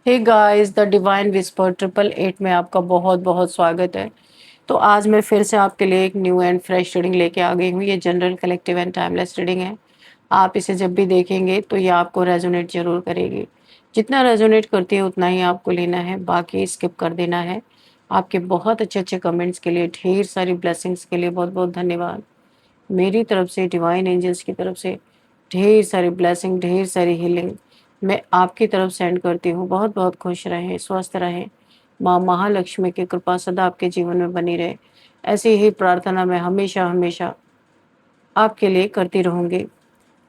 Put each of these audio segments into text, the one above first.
Hey guys, the divine whisper 888 में आपका बहुत बहुत स्वागत है। तो आज मैं फिर से आपके लिए एक न्यू एंड फ्रेश रीडिंग लेके आ गई हूँ। ये general collective and timeless reading है। आप इसे जब भी देखेंगे तो ये आपको रेजोनेट जरूर करेगी। जितना रेजोनेट करती है उतना ही आपको लेना है, बाकी स्किप कर देना है। आपके बहुत अच्छे अच्छे कमेंट्स के लिए, ढेर सारी ब्लेसिंग्स के लिए बहुत बहुत धन्यवाद। मेरी तरफ से, डिवाइन एंजल्स की तरफ से ढेर सारी ब्लेसिंग, ढेर सारी हीलिंग मैं आपकी तरफ सेंड करती हूँ। बहुत बहुत खुश रहें, स्वस्थ रहें। माँ महालक्ष्मी की कृपा सदा आपके जीवन में बनी रहे, ऐसी ही प्रार्थना मैं हमेशा हमेशा आपके लिए करती रहूँगी।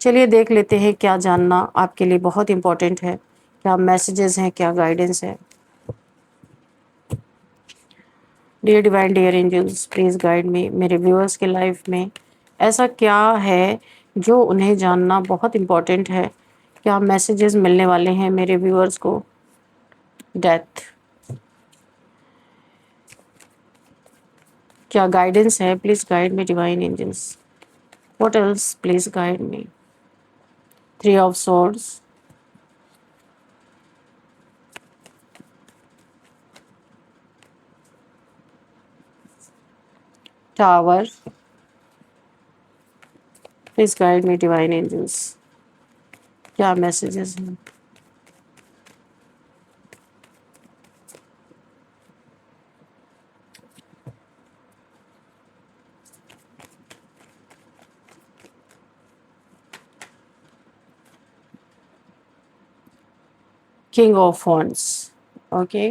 चलिए देख लेते हैं क्या जानना आपके लिए बहुत इम्पोर्टेंट है, क्या मैसेजेस हैं, क्या गाइडेंस है। Dear divine, dear angels, please guide me. मेरे व्यूअर्स के लाइफ में ऐसा क्या है जो उन्हें जानना बहुत इम्पोर्टेंट है? क्या मैसेजेस मिलने वाले हैं मेरे व्यूअर्स को? डेथ, क्या गाइडेंस है? Please guide me divine angels. What else? Please guide me. 3 of swords, tower, please guide me divine angels. क्या मैसेजेस हैं? King of wands, okay.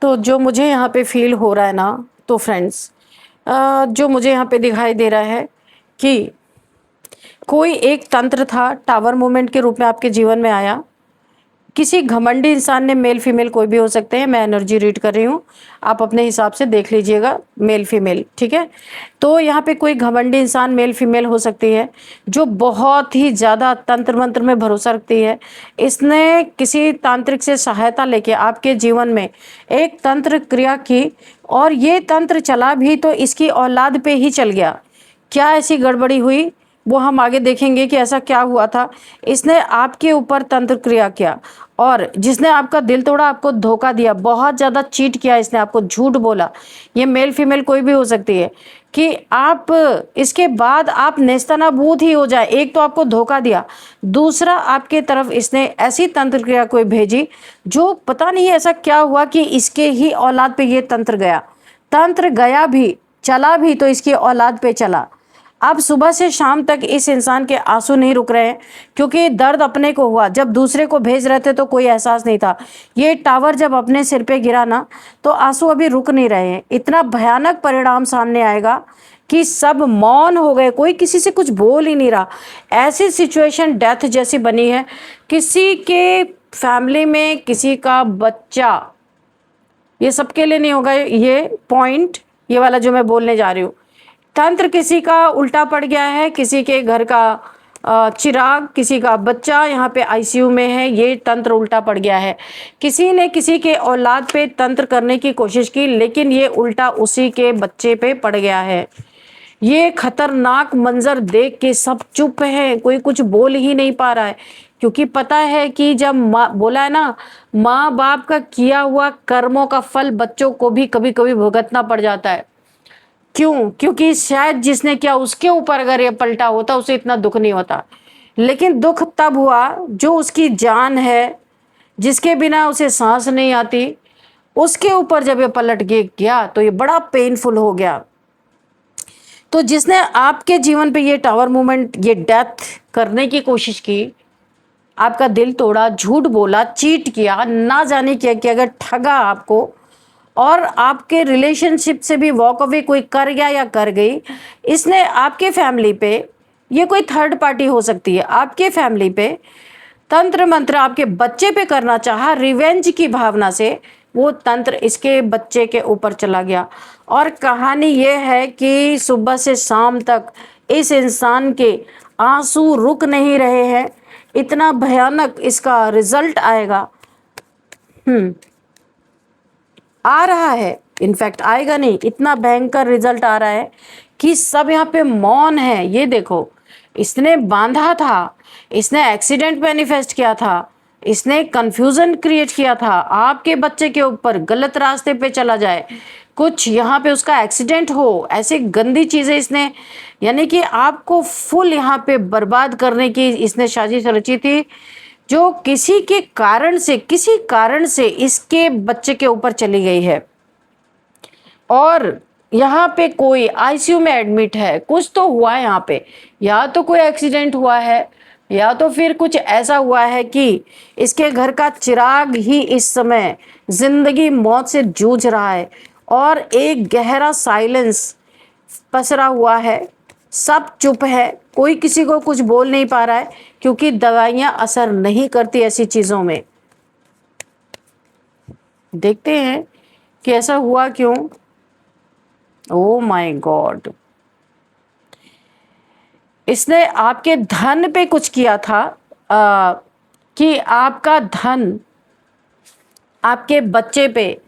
तो जो मुझे यहाँ पे फील हो रहा है ना, तो फ्रेंड्स, जो मुझे यहाँ पे दिखाई दे रहा है कि कोई एक तंत्र था, टावर मूवमेंट के रूप में आपके जीवन में आया। किसी घमंडी इंसान ने, मेल फीमेल कोई भी हो सकते हैं, मैं एनर्जी रीड कर रही हूँ, आप अपने हिसाब से देख लीजिएगा, मेल फीमेल, ठीक है। तो यहाँ पे कोई घमंडी इंसान, मेल फीमेल हो सकती है, जो बहुत ही ज़्यादा तंत्र मंत्र में भरोसा रखती है। इसने किसी तांत्रिक से सहायता लेके आपके जीवन में एक तंत्र क्रिया की, और ये तंत्र चला भी तो इसकी औलाद पे ही चल गया। क्या ऐसी गड़बड़ी हुई वो हम आगे देखेंगे कि ऐसा क्या हुआ था। इसने आपके ऊपर तंत्र क्रिया किया, और जिसने आपका दिल तोड़ा, आपको धोखा दिया, बहुत ज़्यादा चीट किया, इसने आपको झूठ बोला। ये मेल फीमेल कोई भी हो सकती है कि आप इसके बाद आप नेस्तनाबूद ही हो जाए। एक तो आपको धोखा दिया, दूसरा आपके तरफ इसने ऐसी तंत्र क्रिया कोई भेजी जो पता नहीं ऐसा क्या हुआ कि इसके ही औलाद पे ये तंत्र गया। तंत्र गया भी, चला भी तो इसकी औलाद पे चला। अब सुबह से शाम तक इस इंसान के आंसू नहीं रुक रहे हैं, क्योंकि दर्द अपने को हुआ। जब दूसरे को भेज रहे थे तो कोई एहसास नहीं था। ये टावर जब अपने सिर पे गिरा ना, तो आंसू अभी रुक नहीं रहे हैं। इतना भयानक परिणाम सामने आएगा कि सब मौन हो गए, कोई किसी से कुछ बोल ही नहीं रहा। ऐसी सिचुएशन डेथ जैसी बनी है। किसी के फैमिली में किसी का बच्चा, ये सबके लिए नहीं होगा ये पॉइंट, ये वाला जो मैं बोलने जा रही हूँ। तंत्र किसी का उल्टा पड़ गया है, किसी के घर का चिराग, किसी का बच्चा यहाँ पे आईसीयू में है, ये तंत्र उल्टा पड़ गया है। किसी ने किसी के औलाद पे तंत्र करने की कोशिश की, लेकिन ये उल्टा उसी के बच्चे पे पड़ गया है। ये खतरनाक मंजर देख के सब चुप हैं, कोई कुछ बोल ही नहीं पा रहा है, क्योंकि पता है कि जब माँ, बोला है ना, माँ बाप का किया हुआ कर्मों का फल बच्चों को भी कभी कभी भुगतना पड़ जाता है। क्यों? क्योंकि शायद जिसने किया उसके ऊपर अगर ये पलटा होता, उसे इतना दुख नहीं होता। लेकिन दुख तब हुआ जो उसकी जान है, जिसके बिना उसे सांस नहीं आती, उसके ऊपर जब ये पलट गया तो ये बड़ा पेनफुल हो गया। तो जिसने आपके जीवन पे ये टावर मूवमेंट, ये डेथ करने की कोशिश की, आपका दिल तोड़ा, झूठ बोला, चीट किया, ना जाने क्या किया, अगर ठगा आपको, और आपके रिलेशनशिप से भी वॉक अवे कोई कर गया या कर गई, इसने आपके फैमिली पे, ये कोई थर्ड पार्टी हो सकती है, आपके फैमिली पे तंत्र मंत्र आपके बच्चे पे करना चाहा, रिवेंज की भावना से वो तंत्र इसके बच्चे के ऊपर चला गया। और कहानी ये है कि सुबह से शाम तक इस इंसान के आंसू रुक नहीं रहे हैं। इतना भयानक इसका रिजल्ट आएगा, आ रहा है, इनफैक्ट आएगा नहीं, इतना भयंकर रिजल्ट आ रहा है कि सब यहाँ पे मौन है। ये देखो, इसने बांधा था, इसने एक्सीडेंट मैनिफेस्ट किया था, इसने कंफ्यूजन क्रिएट किया था, आपके बच्चे के ऊपर गलत रास्ते पे चला जाए, कुछ यहाँ पे उसका एक्सीडेंट हो, ऐसी गंदी चीजें इसने, यानी कि आपको फुल यहाँ पे बर्बाद करने की इसने साजिश रची थी, जो किसी कारण से इसके बच्चे के ऊपर चली गई है। और यहाँ पे कोई आईसीयू में एडमिट है, कुछ तो हुआ है यहाँ पे, या तो कोई एक्सीडेंट हुआ है, या तो फिर कुछ ऐसा हुआ है कि इसके घर का चिराग ही इस समय जिंदगी मौत से जूझ रहा है और एक गहरा साइलेंस पसरा हुआ है, सब चुप है, कोई किसी को कुछ बोल नहीं पा रहा है, क्योंकि दवाइयां असर नहीं करती ऐसी चीजों में। देखते हैं कि ऐसा हुआ क्यों। ओ माय गॉड, इसने आपके धन पे कुछ किया था, कि आपका धन आपके बच्चे पे,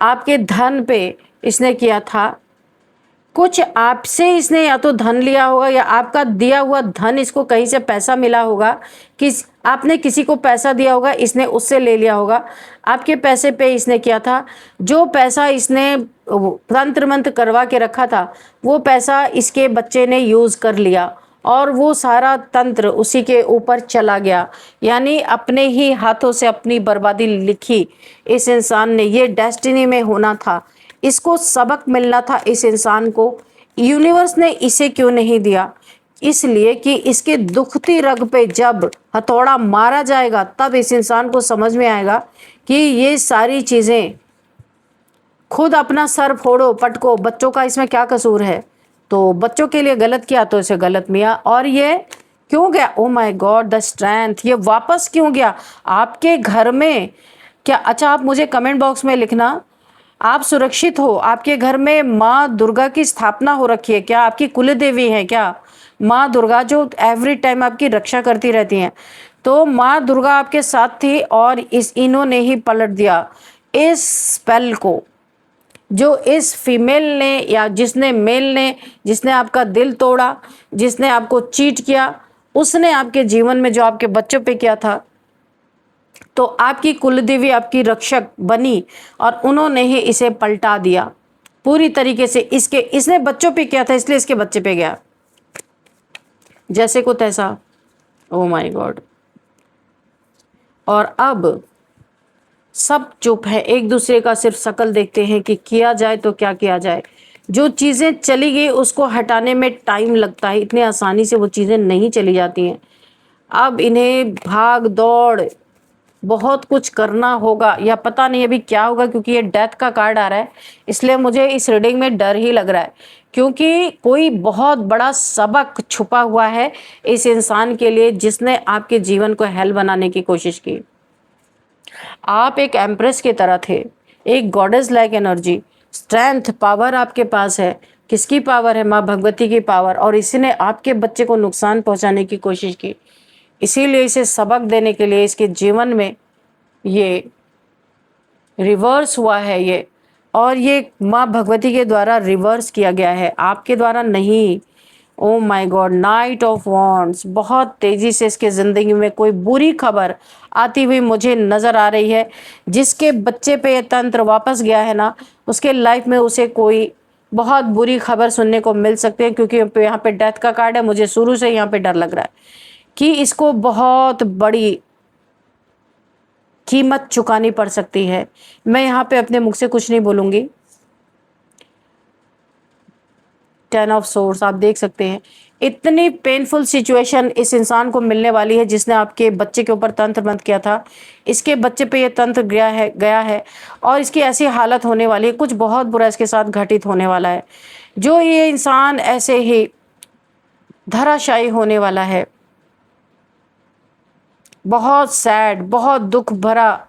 आपके धन पे इसने किया था। कुछ आपसे इसने या तो धन लिया होगा, या आपका दिया हुआ धन इसको कहीं से पैसा मिला होगा, कि आपने किसी को पैसा दिया होगा, इसने उससे ले लिया होगा, आपके पैसे पे इसने किया था। जो पैसा इसने तंत्र मंत्र करवा के रखा था, वो पैसा इसके बच्चे ने यूज़ कर लिया और वो सारा तंत्र उसी के ऊपर चला गया। यानी अपने ही हाथों से अपनी बर्बादी लिखी इस इंसान ने। ये डेस्टिनी में होना था, इसको सबक मिलना था इस इंसान को। यूनिवर्स ने इसे क्यों नहीं दिया? इसलिए कि इसके दुखती रग पे जब हथौड़ा मारा जाएगा, तब इस इंसान को समझ में आएगा कि ये सारी चीजें, खुद अपना सर फोड़ो पटको, बच्चों का इसमें क्या कसूर है? तो बच्चों के लिए गलत किया तो इसे गलत मिला। और ये क्यों गया? Oh my God, the strength, ये वापस क्यों गया आपके घर में? क्या, अच्छा आप मुझे कमेंट बॉक्स में लिखना, आप सुरक्षित हो? आपके घर में माँ दुर्गा की स्थापना हो रखी है क्या? आपकी कुल देवी है क्या माँ दुर्गा, जो एवरी टाइम आपकी रक्षा करती रहती हैं? तो माँ दुर्गा आपके साथ थी और इन्होंने ही पलट दिया इस स्पेल को, जो इस फीमेल ने या जिसने मेल ने, जिसने आपका दिल तोड़ा, जिसने आपको चीट किया, उसने आपके जीवन में जो आपके बच्चों पे किया था, तो आपकी कुलदेवी आपकी रक्षक बनी और उन्होंने ही इसे पलटा दिया पूरी तरीके से। इसने बच्चों पे किया था, इसलिए इसके बच्चे पे गया, जैसे को तैसा। Oh my God. और अब सब चुप है, एक दूसरे का सिर्फ शक्ल देखते हैं कि किया जाए तो क्या किया जाए। जो चीज़ें चली गई उसको हटाने में टाइम लगता है, इतने आसानी से वो चीज़ें नहीं चली जाती हैं। अब इन्हें भाग दौड़ बहुत कुछ करना होगा, या पता नहीं अभी क्या होगा, क्योंकि ये डेथ का कार्ड आ रहा है, इसलिए मुझे इस रीडिंग में डर ही लग रहा है, क्योंकि कोई बहुत बड़ा सबक छुपा हुआ है इस इंसान के लिए, जिसने आपके जीवन को हेल बनाने की कोशिश की। आप एक एम्प्रेस की तरह थे, एक goddess like energy, strength, power आपके पास है। किसकी पावर है? माँ भगवती की पावर। और इसी ने आपके बच्चे को नुकसान पहुंचाने की कोशिश की, इसीलिए इसे सबक देने के लिए इसके जीवन में ये रिवर्स हुआ है ये, और ये माँ भगवती के द्वारा रिवर्स किया गया है, आपके द्वारा नहीं। Oh my God, night of wands, बहुत तेजी से इसके ज़िंदगी में कोई बुरी खबर आती हुई मुझे नज़र आ रही है। जिसके बच्चे पे ये तंत्र वापस गया है ना, उसके लाइफ में उसे कोई बहुत बुरी खबर सुनने को मिल सकती है, क्योंकि यहाँ पे डेथ का कार्ड है। मुझे शुरू से यहाँ पे डर लग रहा है कि इसको बहुत बड़ी कीमत चुकानी पड़ सकती है। मैं यहाँ पे अपने मुख से कुछ नहीं बोलूँगी। 10 ऑफ सोर्स आप देख सकते हैं, इतनी पेनफुल सिचुएशन इस इंसान को मिलने वाली है जिसने आपके बच्चे के ऊपर तंत्र मंत्र किया था। इसके बच्चे पे ये तंत्र गया है और इसकी ऐसी हालत होने वाली है, कुछ बहुत बुरा इसके साथ घटित होने वाला है, जो ये इंसान ऐसे ही धराशायी होने वाला है। बहुत सैड, बहुत दुख भरा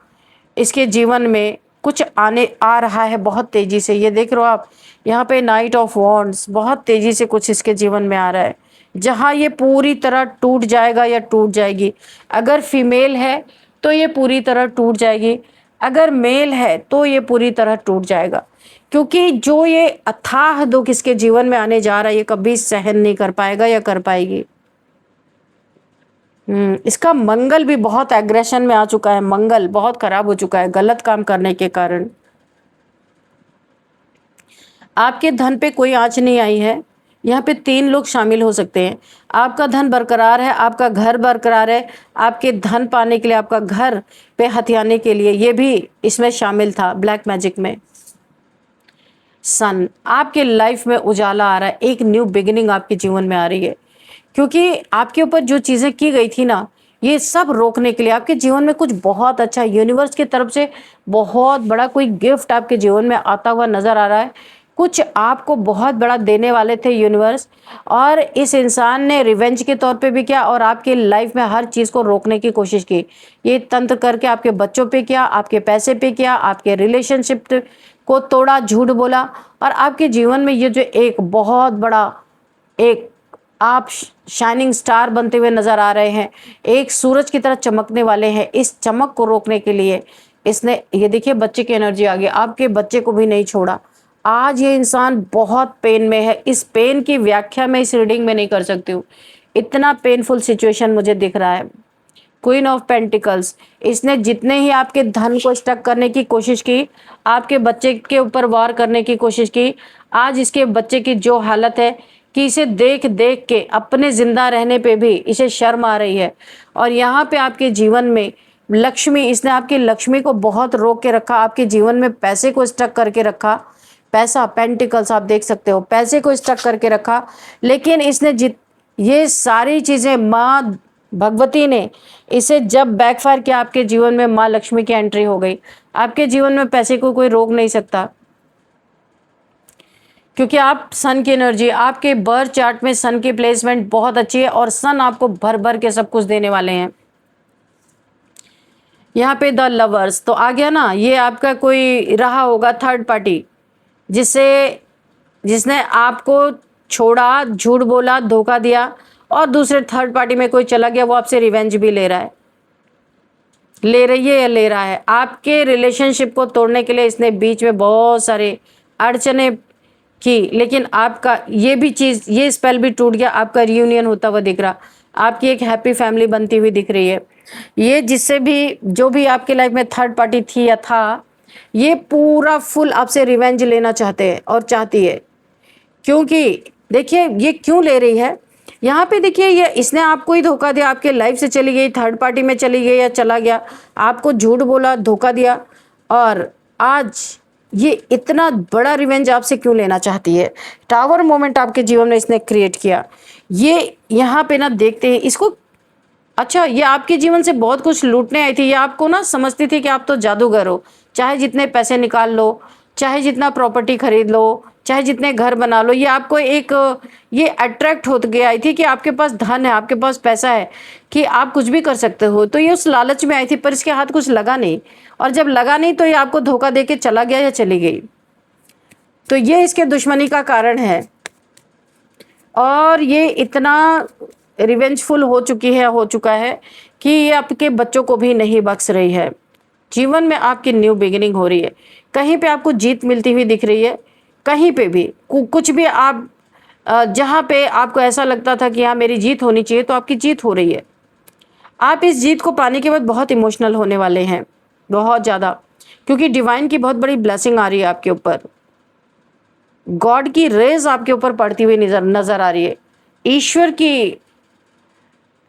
इसके जीवन में कुछ आ रहा है बहुत तेजी से। ये देख रहे हो आप यहाँ पे नाइट ऑफ वॉन्ड्स, बहुत तेजी से कुछ इसके जीवन में आ रहा है, जहाँ ये पूरी तरह टूट जाएगा या टूट जाएगी। अगर फीमेल है तो ये पूरी तरह टूट जाएगी, अगर मेल है तो ये पूरी तरह टूट जाएगा, क्योंकि जो ये अथाह दुख इसके जीवन में आने जा रहा है, ये कभी सहन नहीं कर पाएगा या कर पाएगी। इसका मंगल भी बहुत एग्रेशन में आ चुका है, मंगल बहुत खराब हो चुका है गलत काम करने के कारण। आपके धन पे कोई आँच नहीं आई है। यहाँ पे 3 लोग शामिल हो सकते हैं। आपका धन बरकरार है, आपका घर बरकरार है, आपके धन पाने के लिए, आपका घर पे हथियाने के लिए, ये भी इसमें शामिल था ब्लैक मैजिक में। सन, आपके लाइफ में उजाला आ रहा है, एक न्यू बिगिनिंग आपके जीवन में आ रही है, क्योंकि आपके ऊपर जो चीज़ें की गई थी ना, ये सब रोकने के लिए आपके जीवन में कुछ बहुत अच्छा यूनिवर्स की तरफ से बहुत बड़ा कोई गिफ्ट आपके जीवन में आता हुआ नज़र आ रहा है। कुछ आपको बहुत बड़ा देने वाले थे यूनिवर्स, और इस इंसान ने रिवेंज के तौर पे भी किया और आपकी लाइफ में हर चीज़ को रोकने की कोशिश की। ये तंत्र करके आपके बच्चों पे किया, आपके पैसे पे किया, आपके रिलेशनशिप को तोड़ा, झूठ बोला, और आपके जीवन में ये जो एक बहुत बड़ा एक आप शाइनिंग स्टार बनते हुए नजर आ रहे हैं, एक सूरज की तरह चमकने वाले हैं। इस चमक को रोकने के लिए इसने, ये देखिए बच्चे की एनर्जी आ गई, आपके बच्चे को भी नहीं छोड़ा। आज ये इंसान बहुत पेन में है। इस पेन की व्याख्या मैं इस रीडिंग में नहीं कर सकती हूँ, इतना पेनफुल सिचुएशन मुझे दिख रहा है। क्वीन ऑफ पेंटिकल्स, इसने जितने ही आपके धन को स्टक करने की कोशिश की, आपके बच्चे के ऊपर वार करने की कोशिश की, आज इसके बच्चे की जो हालत है कि इसे देख देख के अपने जिंदा रहने पे भी इसे शर्म आ रही है। और यहाँ पे आपके जीवन में लक्ष्मी, इसने आपकी लक्ष्मी को बहुत रोक के रखा, आपके जीवन में पैसे को स्टक करके रखा। पैसा, पेंटिकल्स आप देख सकते हो, पैसे को स्टक करके रखा। लेकिन इसने ये सारी चीजें, माँ भगवती ने इसे जब बैकफायर किया आपके जीवन में, माँ लक्ष्मी की एंट्री हो गई। आपके जीवन में पैसे को कोई रोक नहीं सकता, क्योंकि आप सन की एनर्जी, आपके बर्थ चार्ट में सन की प्लेसमेंट बहुत अच्छी है और सन आपको भर भर के सब कुछ देने वाले हैं। यहाँ पे द लवर्स तो आ गया ना, ये आपका कोई रहा होगा थर्ड पार्टी, जिसने आपको छोड़ा, झूठ बोला, धोखा दिया, और दूसरे थर्ड पार्टी में कोई चला गया, वो आपसे रिवेंज भी ले रहा है, ले रही है या ले रहा है। आपके रिलेशनशिप को तोड़ने के लिए इसने बीच में बहुत सारे अड़चने की, लेकिन आपका ये भी चीज़, ये स्पेल भी टूट गया, आपका रियूनियन होता हुआ दिख रहा, आपकी एक हैप्पी फैमिली बनती हुई दिख रही है। ये जिससे भी, जो भी आपके लाइफ में थर्ड पार्टी थी या था, ये पूरा फुल आपसे रिवेंज लेना चाहते हैं और चाहती है। क्योंकि देखिए ये क्यों ले रही है, यहाँ पे देखिए, ये इसने आपको ही धोखा दिया, आपके लाइफ से चली गई, थर्ड पार्टी में चली गई या चला गया, आपको झूठ बोला, धोखा दिया, और आज ये इतना बड़ा रिवेंज आपसे क्यों लेना चाहती है। टावर मोमेंट आपके जीवन में इसने क्रिएट किया। ये यहाँ पे ना देखते हैं इसको। अच्छा, ये आपके जीवन से बहुत कुछ लूटने आई थी, ये आपको ना समझती थी कि आप तो जादूगर हो, चाहे जितने पैसे निकाल लो, चाहे जितना प्रॉपर्टी खरीद लो, चाहे जितने घर बना लो, ये आपको एक, ये अट्रैक्ट होते गई आई थी कि आपके पास धन है, आपके पास पैसा है, कि आप कुछ भी कर सकते हो। तो ये उस लालच में आई थी, पर इसके हाथ कुछ लगा नहीं, और जब लगा नहीं तो ये आपको धोखा दे के चला गया या चली गई। तो ये इसके दुश्मनी का कारण है, और ये इतना रिवेंजफुल हो चुका है कि ये आपके बच्चों को भी नहीं बख्श रही है। जीवन में आपकी न्यू बिगिनिंग हो रही है, कहीं पे आपको जीत मिलती हुई दिख रही है, कहीं पे भी कुछ भी आप, जहाँ पे आपको ऐसा लगता था कि हाँ मेरी जीत होनी चाहिए, तो आपकी जीत हो रही है। आप इस जीत को पाने के बाद बहुत इमोशनल होने वाले हैं, बहुत ज़्यादा, क्योंकि डिवाइन की बहुत बड़ी ब्लेसिंग आ रही है आपके ऊपर, गॉड की रेज आपके ऊपर पड़ती हुई नजर आ रही है। ईश्वर की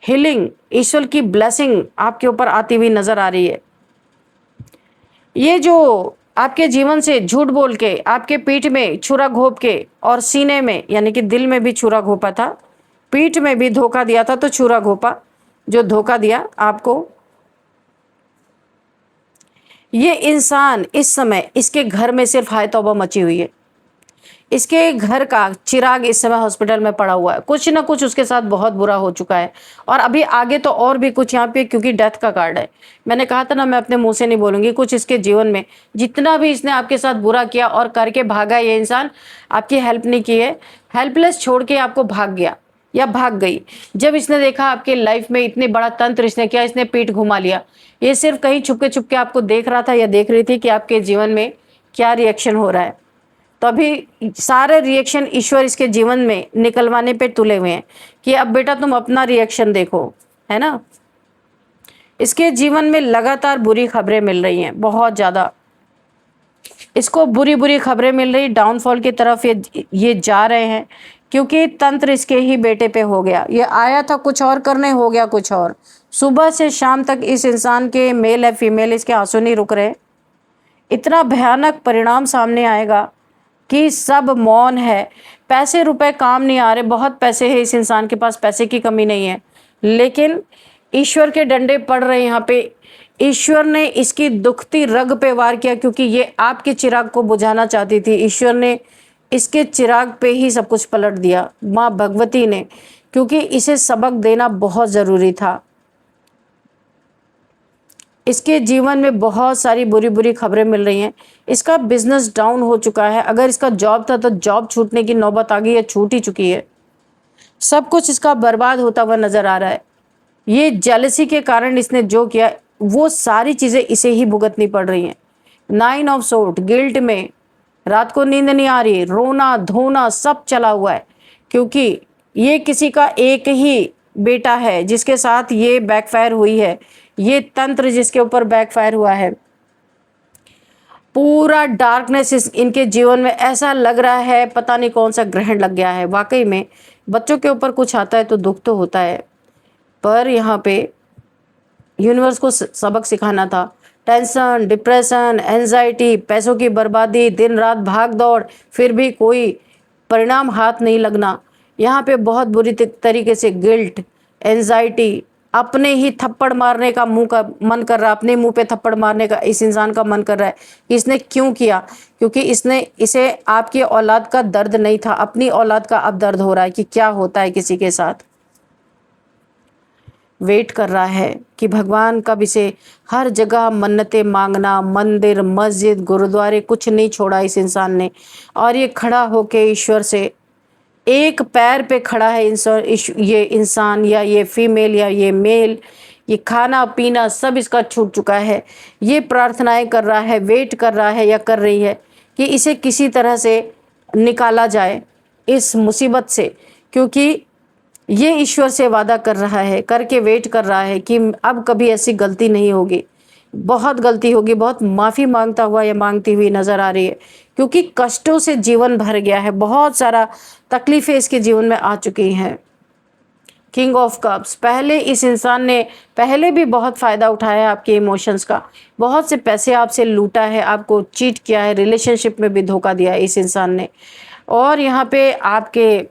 हीलिंग, ईश्वर की ब्लेसिंग आपके ऊपर आती हुई नजर आ रही है। ये जो आपके जीवन से झूठ बोल के, आपके पीठ में छुरा घोंप के, और सीने में यानी कि दिल में भी छुरा घोंपा था, पीठ में भी धोखा दिया था, तो छुरा घोंपा, जो धोखा दिया आपको, ये इंसान इस समय, इसके घर में सिर्फ हाय तौबा मची हुई है। इसके घर का चिराग इस समय हॉस्पिटल में पड़ा हुआ है, कुछ ना कुछ उसके साथ बहुत बुरा हो चुका है, और अभी आगे तो और भी कुछ यहाँ पे, क्योंकि डेथ का कार्ड है। मैंने कहा था ना, मैं अपने मुंह से नहीं बोलूंगी, कुछ इसके जीवन में जितना भी इसने आपके साथ बुरा किया और करके भागा, ये इंसान आपकी हेल्प नहीं की है, हेल्पलेस छोड़ के आपको भाग गया या भाग गई। जब इसने देखा आपके लाइफ में इतने बड़ा तंत्र इसने किया, इसने पीठ घुमा लिया। ये सिर्फ कहीं छुपके आपको देख रहा था या देख रही थी कि आपके जीवन में क्या रिएक्शन हो रहा है। तो अभी सारे रिएक्शन ईश्वर इसके जीवन में निकलवाने पे तुले हुए हैं कि अब बेटा तुम अपना रिएक्शन देखो, है ना। इसके जीवन में लगातार बुरी खबरें मिल रही हैं, बहुत ज़्यादा इसको बुरी बुरी खबरें मिल रही, डाउनफॉल की तरफ ये जा रहे हैं, क्योंकि तंत्र इसके ही बेटे पे हो गया। ये आया था कुछ और करने, हो गया कुछ और। सुबह से शाम तक इस इंसान के, मेल है फीमेल, इसके आंसू नहीं रुक रहे। इतना भयानक परिणाम सामने आएगा कि सब मौन है। पैसे रुपए काम नहीं आ रहे, बहुत पैसे हैं इस इंसान के पास, पैसे की कमी नहीं है, लेकिन ईश्वर के डंडे पड़ रहे हैं यहाँ पे। ईश्वर ने इसकी दुखती रग पे वार किया, क्योंकि ये आपके चिराग को बुझाना चाहती थी। ईश्वर ने इसके चिराग पे ही सब कुछ पलट दिया, माँ भगवती ने, क्योंकि इसे सबक देना बहुत ज़रूरी था। इसके जीवन में बहुत सारी बुरी बुरी खबरें मिल रही हैं। इसका बिजनेस डाउन हो चुका है। अगर इसका जॉब था तो जॉब छूटने की नौबत आ गई है, छूट ही चुकी है। सब कुछ इसका बर्बाद होता हुआ नजर आ रहा है। ये जेलसी के कारण इसने जो किया, वो सारी चीजें इसे ही भुगतनी पड़ रही हैं। 9 ऑफ सोर्ड, गिल्ट में, रात को नींद नहीं आ रही, रोना धोना सब चला हुआ है, क्योंकि ये किसी का एक ही बेटा है जिसके साथ ये बैकफायर हुई है। ये तंत्र जिसके ऊपर बैकफायर हुआ है, पूरा डार्कनेस इनके जीवन में, ऐसा लग रहा है पता नहीं कौन सा ग्रहण लग गया है। वाकई में बच्चों के ऊपर कुछ आता है तो दुख तो होता है, पर यहाँ पे यूनिवर्स को सबक सिखाना था। टेंशन, डिप्रेशन, एंजाइटी, पैसों की बर्बादी, दिन रात भाग दौड़, फिर भी कोई परिणाम हाथ नहीं लगना। यहाँ पे बहुत बुरी तरीके से गिल्ट, एंजाइटी, अपने ही थप्पड़ मारने का मुंह का मन कर रहा है, अपने मुंह पे थप्पड़ मारने का इस इंसान का मन कर रहा है कि इसने क्यों किया, क्योंकि इसे आपकी औलाद का दर्द नहीं था, अपनी औलाद का अब दर्द हो रहा है कि क्या होता है किसी के साथ। वेट कर रहा है कि भगवान कब इसे, हर जगह मन्नतें मांगना, मंदिर मस्जिद गुरुद्वारे कुछ नहीं छोड़ा इस इंसान ने, और ये खड़ा होके ईश्वर से, एक पैर पे खड़ा है ये इंसान, या ये फीमेल या ये मेल। ये खाना पीना सब इसका छूट चुका है। ये प्रार्थनाएं कर रहा है, वेट कर रहा है या कर रही है कि इसे किसी तरह से निकाला जाए इस मुसीबत से, क्योंकि ये ईश्वर से वादा कर रहा है, करके वेट कर रहा है कि अब कभी ऐसी गलती नहीं होगी। बहुत गलती होगी, बहुत माफ़ी मांगता हुआ या मांगती हुई नज़र आ रही है, क्योंकि कष्टों से जीवन भर गया है, बहुत सारा तकलीफ़ें इसके जीवन में आ चुकी हैं। किंग ऑफ कप्स, पहले इस इंसान ने पहले भी बहुत फ़ायदा उठाया है आपके इमोशंस का, बहुत से पैसे आपसे लूटा है, आपको चीट किया है, रिलेशनशिप में भी धोखा दिया है इस इंसान ने, और यहाँ पे आपके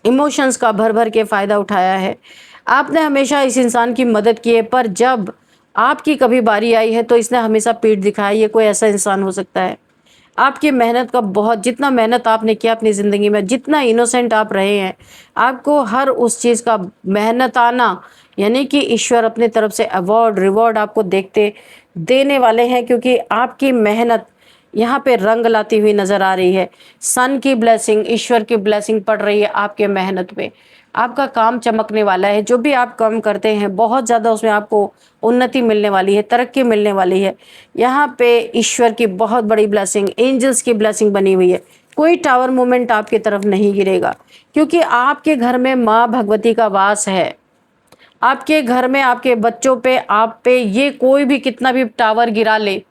इमोशंस का भर भर के फ़ायदा उठाया है। आपने हमेशा इस इंसान की मदद की है, पर जब आपकी कभी बारी आई है तो इसने हमेशा पीठ दिखाई। ये कोई ऐसा इंसान हो सकता है, आपकी मेहनत का बहुत, जितना मेहनत आपने किया अपनी ज़िंदगी में, जितना इनोसेंट आप रहे हैं, आपको हर उस चीज़ का मेहनताना, यानी कि ईश्वर अपने तरफ से अवार्ड रिवॉर्ड आपको देखते देने वाले हैं, क्योंकि आपकी मेहनत यहाँ पे रंग लाती हुई नज़र आ रही है। सन की ब्लेसिंग, ईश्वर की ब्लेसिंग पड़ रही है आपके मेहनत पे। आपका काम चमकने वाला है, जो भी आप काम करते हैं बहुत ज़्यादा उसमें आपको उन्नति मिलने वाली है, तरक्की मिलने वाली है। यहाँ पे ईश्वर की बहुत बड़ी ब्लेसिंग, एंजल्स की ब्लेसिंग बनी हुई है। कोई टावर मूवमेंट आपकी तरफ नहीं गिरेगा, क्योंकि आपके घर में माँ भगवती का वास है। आपके घर में, आपके बच्चों पे, आप पे, ये कोई भी कितना भी टावर गिरा ले,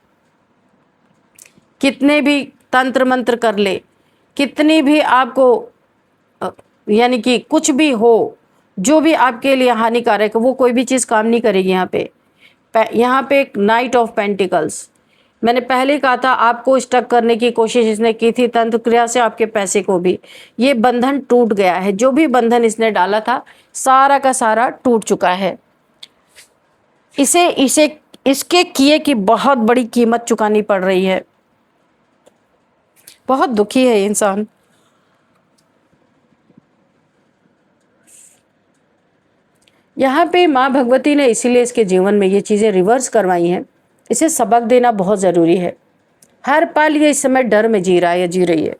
कितने भी तंत्र मंत्र कर ले, कितनी भी आपको यानी कि कुछ भी हो, जो भी आपके लिए हानिकारक है, वो कोई भी चीज़ काम नहीं करेगी। यहाँ पे एक नाइट ऑफ पेंटिकल्स, मैंने पहले कहा था आपको स्टक करने की कोशिश इसने की थी तंत्र क्रिया से, आपके पैसे को भी। ये बंधन टूट गया है, जो भी बंधन इसने डाला था सारा का सारा टूट चुका है। इसे इसे इसके किए की बहुत बड़ी कीमत चुकानी पड़ रही है। बहुत दुखी है ये इंसान। यहाँ पे माँ भगवती ने इसीलिए इसके जीवन में ये चीज़ें रिवर्स करवाई हैं। इसे सबक देना बहुत ज़रूरी है। हर पल ये इस समय डर में जी रहा है या जी रही है,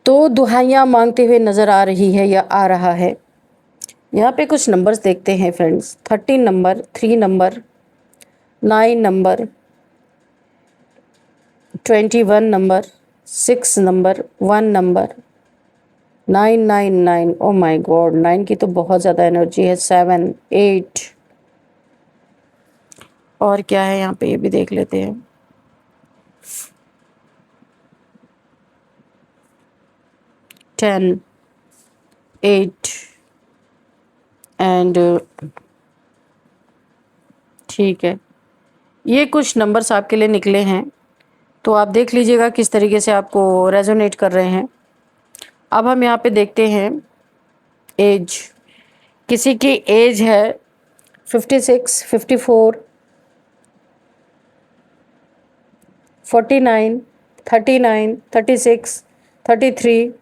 तो दुहाइयाँ मांगते हुए नज़र आ रही है या आ रहा है। यहाँ पे कुछ नंबर्स देखते हैं friends. 13 number, 3 number, 9 number, 21 number, 6 number, 1 number, 999, oh my God, 9 की तो बहुत ज़्यादा एनर्जी है। 7, 8, और क्या है यहाँ पे ये भी देख लेते हैं। 10, 8 एंड ठीक है, ये कुछ नंबर्स आपके लिए निकले हैं, तो आप देख लीजिएगा किस तरीके से आपको रेजोनेट कर रहे हैं। अब हम यहाँ पे देखते हैं एज। किसी की एज है 56, 54, 49, 39, 36, 33,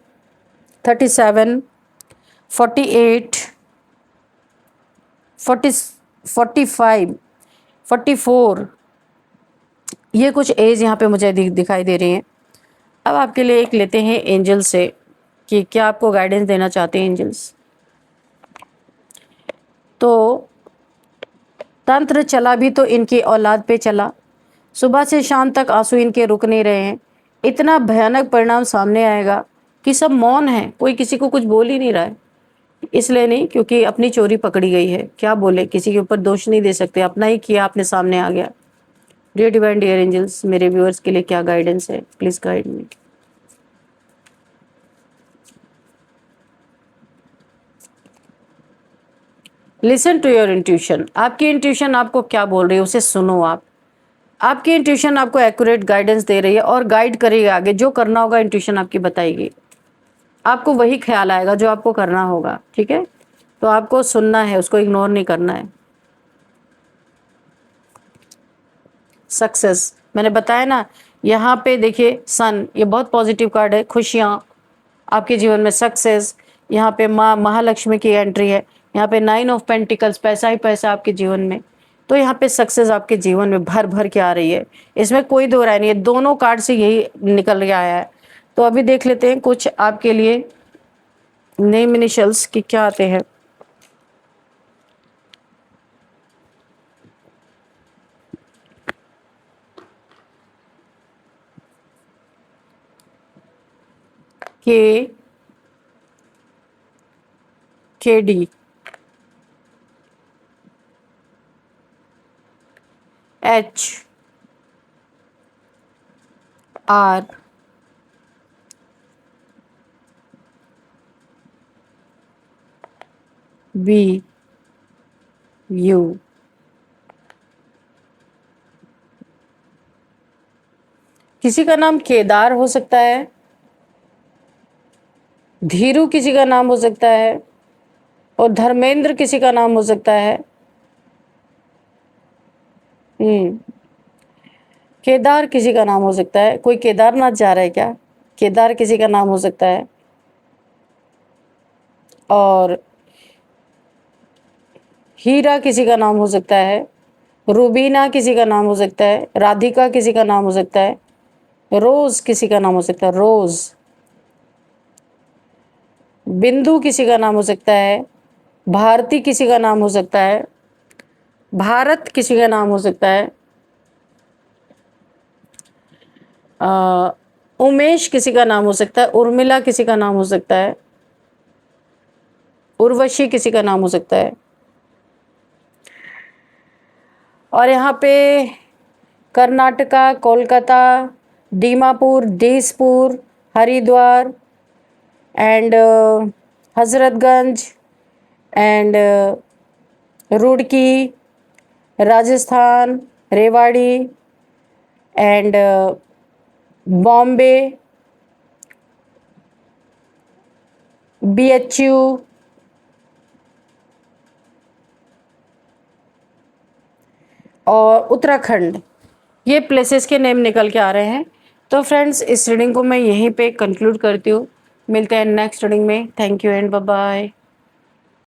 37, 48, 45, 44, ये कुछ एज यहाँ पे मुझे दिखाई दे रही हैं। अब आपके लिए एक लेते हैं एंजल से कि क्या आपको गाइडेंस देना चाहते हैं एंजल्स। तो तंत्र चला भी तो इनकी औलाद पे चला, सुबह से शाम तक आंसू इनके रुक नहीं रहे हैं। इतना भयानक परिणाम सामने आएगा कि सब मौन है, कोई किसी को कुछ बोल ही नहीं रहा है। इसलिए नहीं क्योंकि अपनी चोरी पकड़ी गई है, क्या बोले, किसी के ऊपर दोष नहीं दे सकते, अपना ही किया आपने सामने आ गया। डियर डिवाइन डियर एंजल्स, मेरे व्यूअर्स के लिए क्या गाइडेंस है, please guide me. Listen to your intuition. आपकी इंट्यूशन आपको क्या बोल रही है उसे सुनो आप। आपकी इंट्यूशन आपको एक्यूरेट गाइडेंस दे रही है और गाइड करेगी आगे। जो करना होगा इंट्यूशन आपकी बताएगी, आपको वही ख्याल आएगा जो आपको करना होगा, ठीक है। तो आपको सुनना है, उसको इग्नोर नहीं करना है। सक्सेस, मैंने बताया ना, यहाँ पे देखिए सन, ये बहुत पॉजिटिव कार्ड है। खुशियाँ आपके जीवन में, सक्सेस, यहाँ पे माँ महालक्ष्मी की एंट्री है। यहाँ पे 9 ऑफ पेंटिकल्स, पैसा ही पैसा आपके जीवन में। तो यहाँ पे सक्सेस आपके जीवन में भर भर के आ रही है, इसमें कोई दो राय नहीं है। दोनों कार्ड से यही निकल के आया है। तो अभी देख लेते हैं कुछ आपके लिए नेम इनिशियल्स की क्या आते हैं। K D, H, R, B, U. किसी का नाम केदार हो सकता है, धीरू किसी का नाम हो सकता है, और धर्मेंद्र किसी का नाम हो सकता है। केदार किसी का नाम हो सकता है। कोई केदारनाथ जा रहा है क्या? केदार किसी का नाम हो सकता है। और हीरा किसी का नाम हो सकता है। रूबीना किसी का नाम हो सकता है। राधिका किसी का नाम हो सकता है। रोज किसी का नाम हो सकता है, रोज। बिंदु किसी का नाम हो सकता है। भारती किसी का नाम हो सकता है। भारत किसी का नाम हो सकता है। उमेश किसी का नाम हो सकता है। उर्मिला किसी का नाम हो सकता है। उर्वशी किसी का नाम हो सकता है। और यहाँ पे Karnataka, Kolkata, Dimapur, Dispur, Haridwar and Hazratganj and Roorkee, Rajasthan, Rewari and Bombay, BHU, और उत्तराखंड, ये प्लेसेस के नेम निकल के आ रहे हैं। तो फ्रेंड्स, इस रीडिंग को मैं यहीं पे कंक्लूड करती हूँ। मिलते हैं नेक्स्ट रीडिंग में। Thank you and bye bye.